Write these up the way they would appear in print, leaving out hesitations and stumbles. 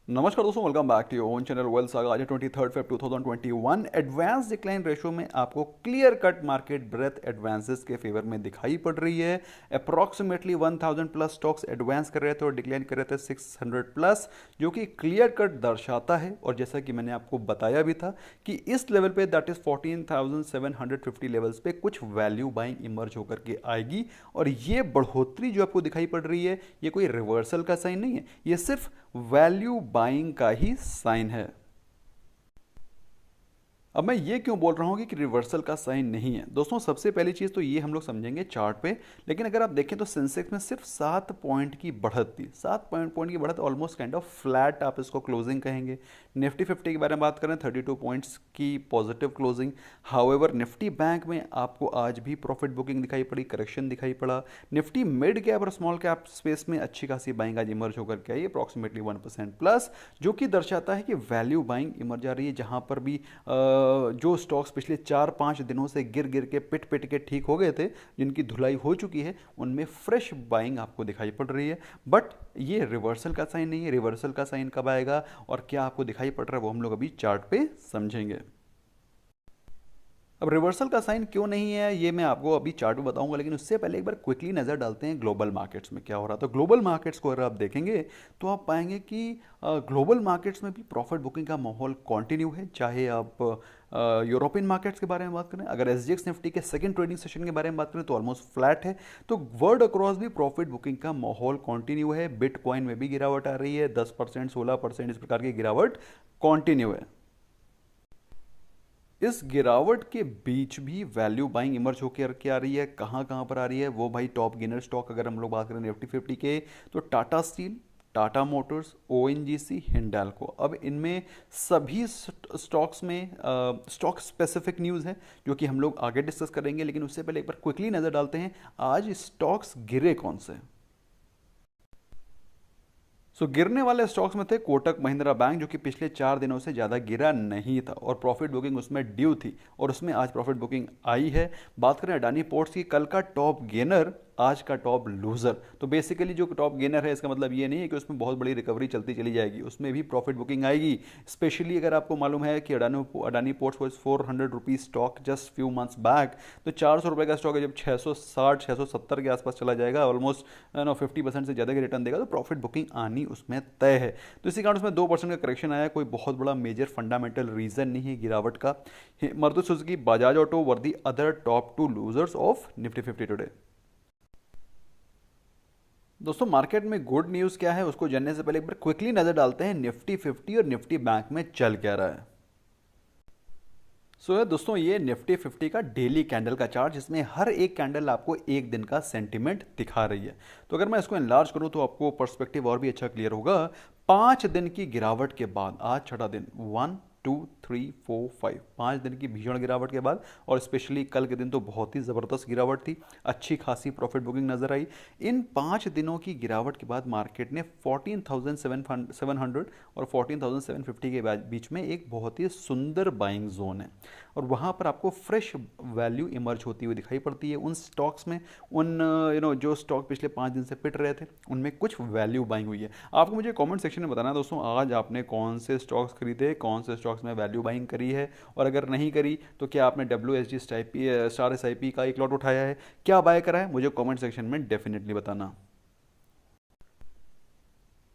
नमस्कार दोस्तों, welcome back to your own channel Wealth Saga. आज 23 Feb 2021। एडवांस डिक्लाइन रेशो में आपको clear cut market breath advances के फेवर में दिखाई पड़ रही है। अप्रॉक्सीमेटली 1000 प्लस स्टॉक्स एडवांस कर रहे थे और डिक्लाइन कर रहे थे 600 प्लस, जो कि क्लियर कट दर्शाता है। और जैसा कि मैंने आपको बताया भी था कि इस लेवल पे दैट इज 14,750 लेवल्स पे कुछ वैल्यू बाइंग इमर्ज होकर के आएगी। और ये बढ़ोतरी जो आपको दिखाई पड़ रही है, ये कोई रिवर्सल का साइन नहीं है, ये सिर्फ वैल्यू बाइंग का ही साइन है। अब मैं ये क्यों बोल रहा हूँ कि रिवर्सल का साइन नहीं है दोस्तों? सबसे पहली चीज़ तो ये हम लोग समझेंगे चार्ट पे। लेकिन अगर आप देखें तो सेंसेक्स में सिर्फ 7 पॉइंट की बढ़त थी। 7 पॉइंट की बढ़त, ऑलमोस्ट काइंड ऑफ फ्लैट आप इसको क्लोजिंग कहेंगे। निफ्टी 50 के बारे में बात करें, 32 पॉइंट्स की positive closing. However Nifty bank में आपको आज भी प्रॉफिट बुकिंग दिखाई पड़ी, करेक्शन दिखाई पड़ा। निफ्टी मिड कैप और स्मॉल कैप स्पेस में अच्छी खासी बाइंग आज इमर्ज होकर के आई, अप्रॉक्सीमेटली 1% प्लस, जो कि दर्शाता है कि वैल्यू बाइंग इमर्ज आ रही है। जहां पर भी जो स्टॉक्स पिछले 4-5 दिनों से गिर गिर के पिट पिट के ठीक हो गए थे, जिनकी धुलाई हो चुकी है, उनमें फ्रेश बाइंग आपको दिखाई पड़ रही है। बट ये रिवर्सल का साइन नहीं है। रिवर्सल का साइन कब आएगा और क्या आपको दिखाई पड़ रहा है, वो हम लोग अभी चार्ट पे समझेंगे। अब रिवर्सल का साइन क्यों नहीं है ये मैं आपको अभी चार्ट में बताऊंगा, लेकिन उससे पहले एक बार क्विकली नज़र डालते हैं ग्लोबल मार्केट्स में क्या हो रहा है। तो ग्लोबल मार्केट्स को अगर आप देखेंगे तो आप पाएंगे कि ग्लोबल मार्केट्स में भी प्रॉफिट बुकिंग का माहौल कंटिन्यू है। चाहे आप यूरोपियन मार्केट्स के बारे में बात करें, अगर एसजीएक्स निफ्टी के सेकंड ट्रेडिंग सेशन के बारे में बात करें तो ऑलमोस्ट फ्लैट है। तो वर्ल्ड अक्रॉस भी प्रॉफिट बुकिंग का माहौल कंटिन्यू है। बिटकॉइन में भी गिरावट आ रही है, 10%, 16%, इस प्रकार की गिरावट कंटिन्यू है। इस गिरावट के बीच भी वैल्यू बाइंग इमर्ज होकर के आ रही है। कहाँ कहाँ पर आ रही है वो भाई, टॉप गेनर स्टॉक अगर हम लोग बात करें निफ्टी 50 के, तो Tata steel, Tata Motors, ONGC, Hindalco. अब इनमें सभी स्टॉक्स में स्टॉक स्पेसिफिक न्यूज़ है जो कि हम लोग आगे डिस्कस करेंगे। लेकिन उससे पहले एक बार क्विकली नज़र डालते हैं आज स्टॉक्स गिरे कौन से। गिरने वाले स्टॉक्स में थे कोटक महिंद्रा बैंक, जो कि पिछले 4 दिनों से ज़्यादा गिरा नहीं था और प्रॉफिट बुकिंग उसमें ड्यू थी और उसमें आज प्रॉफिट बुकिंग आई है। बात करें अडानी पोर्ट्स की, कल का टॉप गेनर आज का टॉप लूजर। तो बेसिकली जो टॉप गेनर है, इसका मतलब ये नहीं है कि उसमें बहुत बड़ी रिकवरी चलती चली जाएगी, उसमें भी प्रॉफिट बुकिंग आएगी। स्पेशली अगर आपको मालूम है कि Adani ports was 400 rupees stock just few months back, तो 400 रुपये का स्टॉक है, जब 660 670 के आसपास चला जाएगा, ऑलमोस्ट 50% से ज़्यादा की रिटर्न देगा, तो प्रॉफिट बुकिंग आनी उसमें तय है। तो इसी कारण उसमें 2% का करेक्शन आया। कोई बहुत बड़ा मेजर फंडामेंटल रीजन नहीं है गिरावट का। Maruti Suzuki, Bajaj Auto were the other top two losers of Nifty 50 today. दोस्तों मार्केट में गुड न्यूज़ क्या है उसको जानने से पहले एक बार क्विकली नज़र डालते हैं निफ्टी 50 और निफ्टी बैंक में चल क्या रहा है। दोस्तों ये निफ्टी 50 का डेली कैंडल का चार्ट, जिसमें हर एक कैंडल आपको एक दिन का सेंटिमेंट दिखा रही है। तो अगर मैं इसको एनलार्ज करूं तो आपको पर्सपेक्टिव और भी अच्छा क्लियर होगा। 5 दिन की गिरावट के बाद आज छठा दिन, 1 2 3 4 5, 5 दिन की भीषण गिरावट के बाद, और स्पेशली कल के दिन तो बहुत ही ज़बरदस्त गिरावट थी, अच्छी खासी प्रॉफिट बुकिंग नजर आई। इन 5 दिनों की गिरावट के बाद मार्केट ने 14,700 और 14,750 के बीच में एक बहुत ही सुंदर बाइंग जोन है, और वहाँ पर आपको फ्रेश वैल्यू इमर्ज होती हुई दिखाई पड़ती है उन स्टॉक्स में। उन जो स्टॉक पिछले 5 दिन से पिट रहे थे, उनमें कुछ वैल्यू बाइंग हुई है। आपको मुझे कमेंट सेक्शन में बताना है दोस्तों, आज आपने कौन से स्टॉक्स खरीदे, कौन से स्टॉक्स में वैल्यू बाइंग करी है, और अगर नहीं करी तो क्या आपने WSG स्टार SIP का एक लॉट उठाया है, क्या बाय करा है, मुझे कमेंट सेक्शन में डेफिनेटली बताना।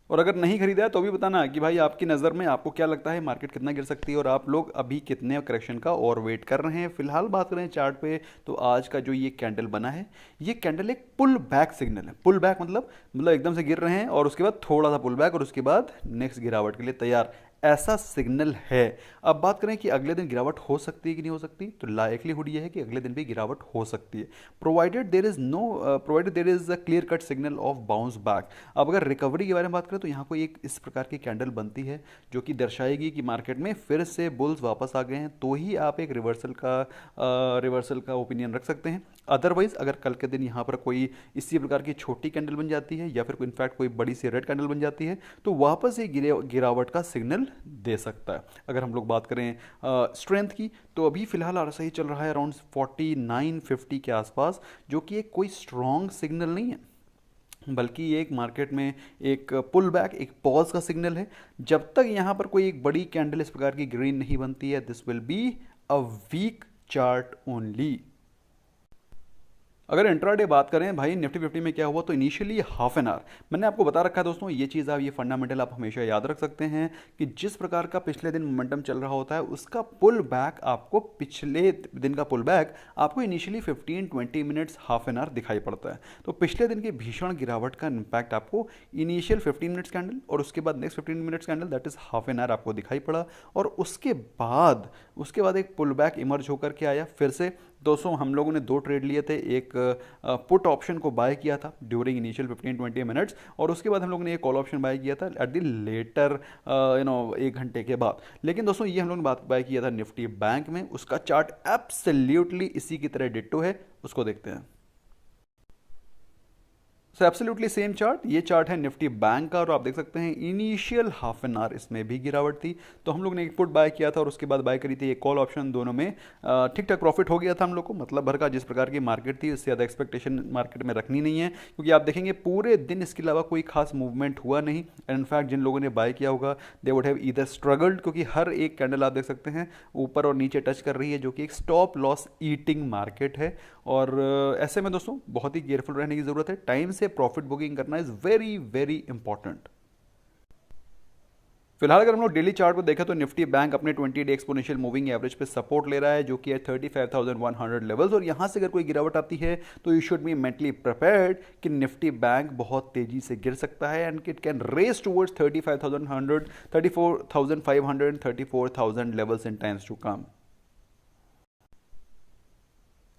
और अगर नहीं खरीदा है तो भी बताना कि भाई आपकी नज़र में आपको क्या लगता है मार्केट कितना गिर सकती है, और आप लोग अभी कितने करेक्शन का और वेट कर रहे हैं। फिलहाल बात करें चार्ट पे, तो आज का जो ये कैंडल बना है, ये कैंडल एक पुल बैक सिग्नल है। पुल बैक मतलब एकदम से गिर रहे हैं और उसके बाद थोड़ा सा पुल बैक, और उसके बाद नेक्स्ट गिरावट के लिए तैयार, ऐसा सिग्नल है। अब बात करें कि अगले दिन गिरावट हो सकती है कि नहीं हो सकती, तो लाइकलीहुड ये है कि अगले दिन भी गिरावट हो सकती है, provided there is a clear cut signal of bounce back. अब अगर रिकवरी के बारे में बात करें तो यहाँ कोई एक इस प्रकार की कैंडल बनती है जो कि दर्शाएगी कि मार्केट में फिर से बुल्स वापस आ गए हैं, तो ही आप एक रिवर्सल का ओपिनियन रख सकते हैं। अदरवाइज अगर कल के दिन यहाँ पर कोई इसी प्रकार की छोटी कैंडल बन जाती है, या फिर इनफैक्ट कोई बड़ी सी रेड कैंडल बन जाती है, तो वापस ये गिरावट का सिग्नल दे सकता है। अगर हम लोग बात करें स्ट्रेंथ की, तो अभी फिलहाल RSI चल रहा है अराउंड 4950 के आसपास, जो कि एक कोई स्ट्रॉन्ग सिग्नल नहीं है। बल्कि ये एक मार्केट में एक पुल बैक, एक पॉज का सिग्नल है। जब तक यहाँ पर कोई एक बड़ी कैंडल इस प्रकार की ग्रीन नहीं बनती है, this will be a weak chart only. अगर इंट्राडे बात करें भाई निफ्टी फिफ्टी में क्या हुआ, तो इनिशियली हाफ एन आवर मैंने आपको बता रखा है दोस्तों, ये चीज़ आप, ये फंडामेंटल आप हमेशा याद रख सकते हैं कि जिस प्रकार का पिछले दिन मोमेंटम चल रहा होता है, उसका पुल बैक आपको, पिछले दिन का पुल बैक आपको initially 15-20 minutes, half an hour दिखाई पड़ता है। तो पिछले दिन की भीषण गिरावट का इम्पैक्ट आपको इनिशियल 15 मिनट्स कैंडल और उसके बाद next 15 minutes candle, that is half an hour आपको दिखाई पड़ा। और उसके बाद एक पुल बैक इमर्ज होकर के आया फिर से। दोस्तों हम लोगों ने दो ट्रेड लिए थे, एक पुट ऑप्शन को बाय किया था ड्यूरिंग इनिशियल 15-20 मिनट्स, और उसके बाद हम लोगों ने एक कॉल ऑप्शन बाय किया था एट द लेटर 1 घंटे के बाद। लेकिन दोस्तों ये हम लोगों ने बात बाय किया था निफ्टी बैंक में, उसका चार्ट एब्सोल्युटली इसी की तरह डिट्टो है, उसको देखते हैं। सो एब्सोल्युटली सेम चार्ट, ये चार्ट है निफ्टी बैंक का, और आप देख सकते हैं इनिशियल हाफ एन आवर इसमें भी गिरावट थी। तो हम लोग ने एक पुट बाय किया था और उसके बाद बाय करी थी एक कॉल ऑप्शन, दोनों में ठीक ठाक प्रॉफिट हो गया था हम लोग को, मतलब भर का। जिस प्रकार की मार्केट थी उससे ज़्यादा एक्सपेक्टेशन मार्केट में रखनी नहीं है, क्योंकि आप देखेंगे पूरे दिन इसके अलावा कोई खास मूवमेंट हुआ नहीं। एंड इनफैक्ट जिन लोगों ने बाय किया होगा they would have either struggled, क्योंकि हर एक कैंडल आप देख सकते हैं ऊपर और नीचे टच कर रही है, जो कि एक स्टॉप लॉस ईटिंग मार्केट है। और ऐसे में दोस्तों बहुत ही केयरफुल रहने की ज़रूरत है, टाइम से प्रॉफिट बुकिंग करना इज़ वेरी वेरी इंपॉर्टेंट। फिलहाल अगर हम लोग डेली चार्ट को देखें तो निफ्टी बैंक अपने 20 डे एक्सपोनेंशियल मूविंग एवरेज पे सपोर्ट ले रहा है, जो कि है 35,100 लेवल्स। और यहां से अगर कोई गिरावट आती है तो you should be mentally prepared कि निफ्टी बैंक बहुत तेजी से गिर सकता है and it can race towards 35,100, 34,500 and 34,000 levels in times to come.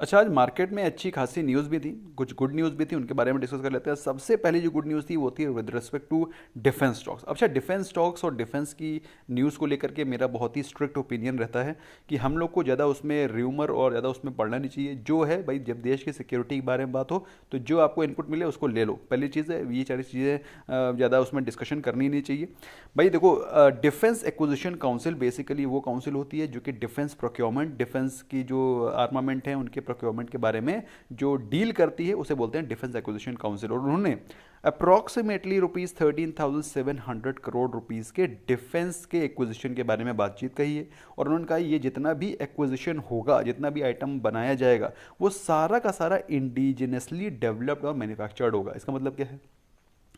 अच्छा, आज मार्केट में अच्छी खासी न्यूज़ भी थी, कुछ गुड न्यूज़ भी थी, उनके बारे में डिस्कस कर लेते हैं। सबसे पहली जो गुड न्यूज़ थी वो थी with respect to defence stocks. अच्छा, डिफेंस स्टॉक्स और डिफेंस की न्यूज़ को लेकर के मेरा बहुत ही स्ट्रिक्ट ओपिनियन रहता है कि हम लोग को ज़्यादा उसमें र्यूमर और ज़्यादा उसमें पढ़ना नहीं चाहिए। जो है भाई, जब देश की सिक्योरिटी के बारे में बात हो तो जो आपको इनपुट मिले उसको ले लो, पहली चीज़ है। ये सारी चीज़ें ज़्यादा उसमें डिस्कशन करनी नहीं चाहिए भाई। देखो, डिफेंस एक्विजिशन काउंसिल बेसिकली वो काउंसिल होती है जो कि डिफेंस प्रोक्योरमेंट, डिफेंस की जो आर्मामेंट है उनके प्रोक्योरमेंट के बारे में जो डील करती है उसे बोलते हैं डिफेंस एक्विजिशन काउंसिल। और उन्होंने अप्रॉक्सीमेटली ₹13,700 करोड़ के डिफेंस के एक्विजिशन के बारे में बातचीत कही है। और उन्होंने कहा ये जितना भी एक्विजिशन होगा, जितना भी आइटम बनाया जाएगा, वो सारा का सारा इंडिजिनसली डेवलप्ड और मैन्युफैक्चर्ड होगा। इसका मतलब क्या है?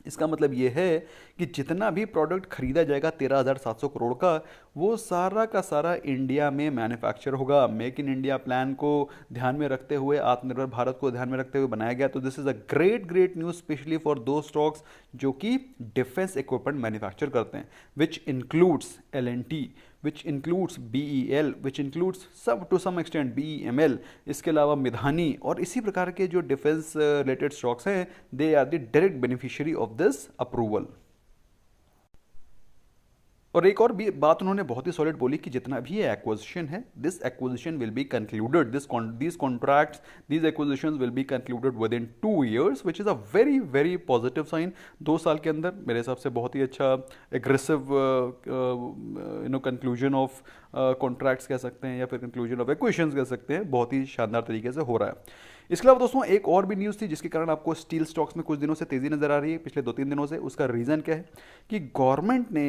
इसका मतलब ये है कि जितना भी प्रोडक्ट खरीदा जाएगा 13,700 करोड़ का, वो सारा का सारा इंडिया में मैन्युफैक्चर होगा। मेक इन इंडिया प्लान को ध्यान में रखते हुए, आत्मनिर्भर भारत को ध्यान में रखते हुए बनाया गया। तो this is a great great news specially for दो स्टॉक्स जो कि डिफेंस इक्विपमेंट मैन्युफैक्चर करते हैं, which includes L&T, which includes BEL, which includes to some extent BEML, इसके अलावा मिधानी। और इसी प्रकार के जो डिफेंस रिलेटेड स्टॉक्स हैं, they are the direct beneficiary of this approval. और एक और भी बात उन्होंने बहुत ही सॉलिड बोली कि जितना भी ये एक्विजिशन है, this acquisition will be concluded, these contracts, these acquisitions will be concluded within 2 years, which is a very very positive sign. 2 साल के अंदर मेरे हिसाब से बहुत ही अच्छा एग्रेसिव कंक्लूजन ऑफ कॉन्ट्रैक्ट्स कह सकते हैं, या फिर कंक्लूजन ऑफ एक्विजिशंस कह सकते हैं, बहुत ही शानदार तरीके से हो रहा है। इसके अलावा दोस्तों एक और भी न्यूज़ थी जिसके कारण आपको स्टील स्टॉक्स में कुछ दिनों से तेज़ी नजर आ रही है, पिछले 2-3 दिनों से। उसका रीज़न क्या है कि गवर्नमेंट ने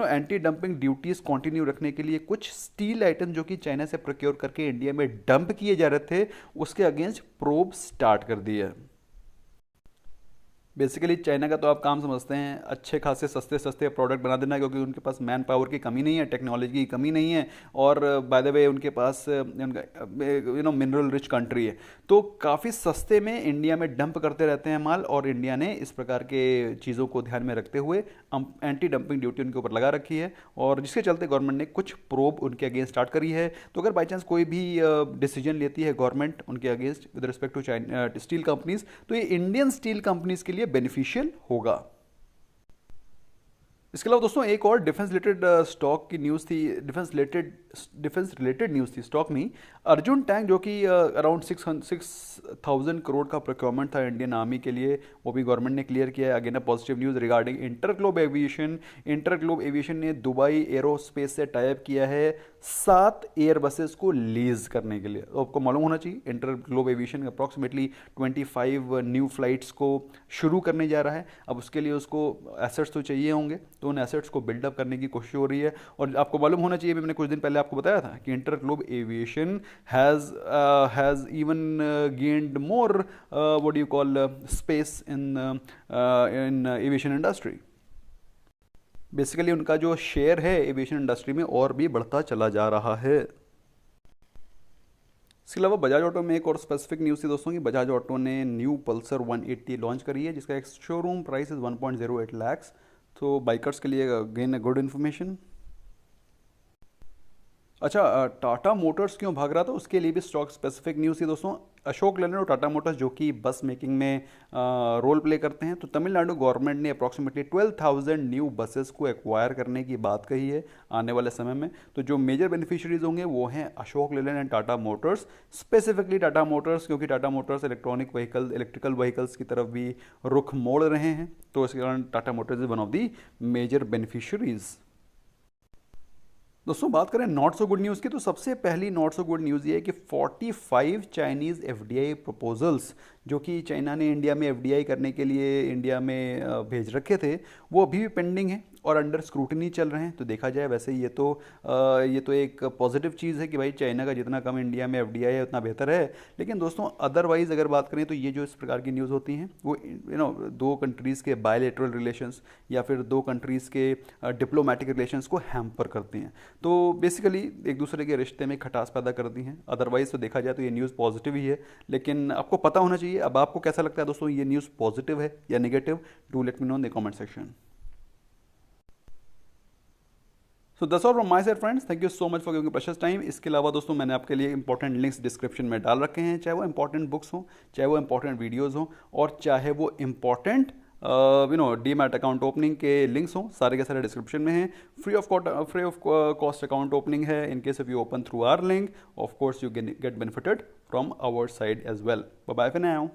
एंटी डंपिंग ड्यूटीज़ कंटिन्यू रखने के लिए कुछ स्टील आइटम जो कि चाइना से प्रोक्योर करके इंडिया में डंप किए जा रहे थे, उसके अगेंस्ट प्रोब स्टार्ट कर दी है। बेसिकली चाइना का तो आप काम समझते हैं, अच्छे खासे सस्ते सस्ते प्रोडक्ट बना देना, क्योंकि उनके पास मैन पावर की कमी नहीं है, टेक्नोलॉजी की कमी नहीं है, और बाय द वे उनके पास उनका मिनरल रिच कंट्री है। तो काफ़ी सस्ते में इंडिया में डंप करते रहते हैं माल, और इंडिया ने इस प्रकार के चीज़ों को ध्यान में रखते हुए एंटी डंपिंग ड्यूटी उनके ऊपर लगा रखी है, और जिसके चलते गवर्नमेंट ने कुछ प्रोब उनके अगेंस्ट स्टार्ट करी है। तो अगर बाई चांस कोई भी डिसीजन लेती है गवर्नमेंट उनके against with respect to China steel companies, तो ये इंडियन स्टील कंपनीज के लिए बेनिफिशियल होगा। इसके अलावा दोस्तों एक और डिफेंस रिलेटेड स्टॉक की न्यूज़ थी, डिफेंस रिलेटेड न्यूज़ थी, स्टॉक नहीं, अर्जुन टैंक, जो कि अराउंड 6,000 करोड़ का प्रोक्योरमेंट था इंडियन आर्मी के लिए, वो भी गवर्नमेंट ने क्लियर किया है। Again a positive news regarding InterGlobe aviation. InterGlobe aviation ने दुबई एरोस्पेस से टाई अप किया है 7 एयर बसेस को लीज करने के लिए। तो आपको मालूम होना चाहिए inter globe aviation approximately 25 new flights को शुरू करने जा रहा है। अब उसके लिए उसको एसेट्स तो चाहिए होंगे, तो उन एसेट्स को बिल्डअप करने की कोशिश हो रही है। और आपको मालूम होना चाहिए, मैंने कुछ दिन पहले आपको बताया था कि inter globe aviation has even gained more what do you call space in aviation industry. Basically उनका जो शेयर है एविएशन इंडस्ट्री में और भी बढ़ता चला जा रहा है। इसके अलावा बजाज ऑटो में एक और स्पेसिफिक न्यूज़ थी दोस्तों कि बजाज ऑटो ने न्यू पल्सर 180 लॉन्च करी है, जिसका एक शोरूम प्राइस इज़ 1.08 लैक्स। तो बाइकर्स के लिए अगेन अ गुड इन्फॉर्मेशन। अच्छा, टाटा मोटर्स क्यों भाग रहा था उसके लिए भी स्टॉक स्पेसिफिक न्यूज़ थी दोस्तों। अशोक लेलैंड और टाटा मोटर्स जो कि बस मेकिंग में रोल प्ले करते हैं, तो तमिलनाडु गवर्नमेंट ने अप्रॉक्सीमेटली 12,000 न्यू बसेस को एक्वायर करने की बात कही है आने वाले समय में। तो जो मेजर बेनिफिशियरीज होंगे वो हैं Ashok Leyland and Tata Motors, specifically Tata Motors, क्योंकि टाटा मोटर्स इलेक्ट्रिकल व्हीकल्स की तरफ भी रुख मोड़ रहे हैं। तो इसके कारण Tata Motors is one of the major beneficiaries. दोस्तों बात करें नॉट सो गुड न्यूज़ की, तो सबसे पहली नॉट सो गुड न्यूज़ ये है कि 45 चाइनीज़ एफडीआई प्रपोजल्स जो कि चाइना ने इंडिया में एफडीआई करने के लिए इंडिया में भेज रखे थे, वो अभी भी पेंडिंग हैं और अंडर स्क्रूटनी चल रहे हैं। तो देखा जाए वैसे ये तो एक पॉजिटिव चीज़ है कि भाई चाइना का जितना कम इंडिया में एफडीआई है उतना बेहतर है। लेकिन दोस्तों अदरवाइज़ अगर बात करें तो ये जो इस प्रकार की न्यूज़ होती हैं वो दो कंट्रीज़ के बायलैटरल रिलेशंस या फिर दो कंट्रीज़ के डिप्लोमेटिक रिलेशंस को हैम्पर करती हैं। तो बेसिकली एक दूसरे के रिश्ते में खटास पैदा करती हैं। अदरवाइज़ तो देखा जाए तो ये न्यूज़ पॉजिटिव ही है, लेकिन आपको पता होना चाहिए। अब आपको कैसा लगता है दोस्तों, ये न्यूज़ पॉजिटिव है या negative? Do let me know in the comment section. So that's all from my side friends, thank you so much for giving precious time. इसके अलावा दोस्तों मैंने आपके लिए इंपॉर्टेंट लिंक्स डिस्क्रिप्शन में डाल रखे हैं, चाहे वो इंपॉर्टेंट बुक्स हों, चाहे वो इंपॉर्टेंट वीडियोज़ हों, और चाहे वो इंपॉर्टेंट डीमैट अकाउंट ओपनिंग के लिंक्स हों, सारे के सारे डिस्क्रिप्शन में हैं। Free of cost account opening है in case if you open through our link. Of course you get benefited from our side as well. Bye bye for now.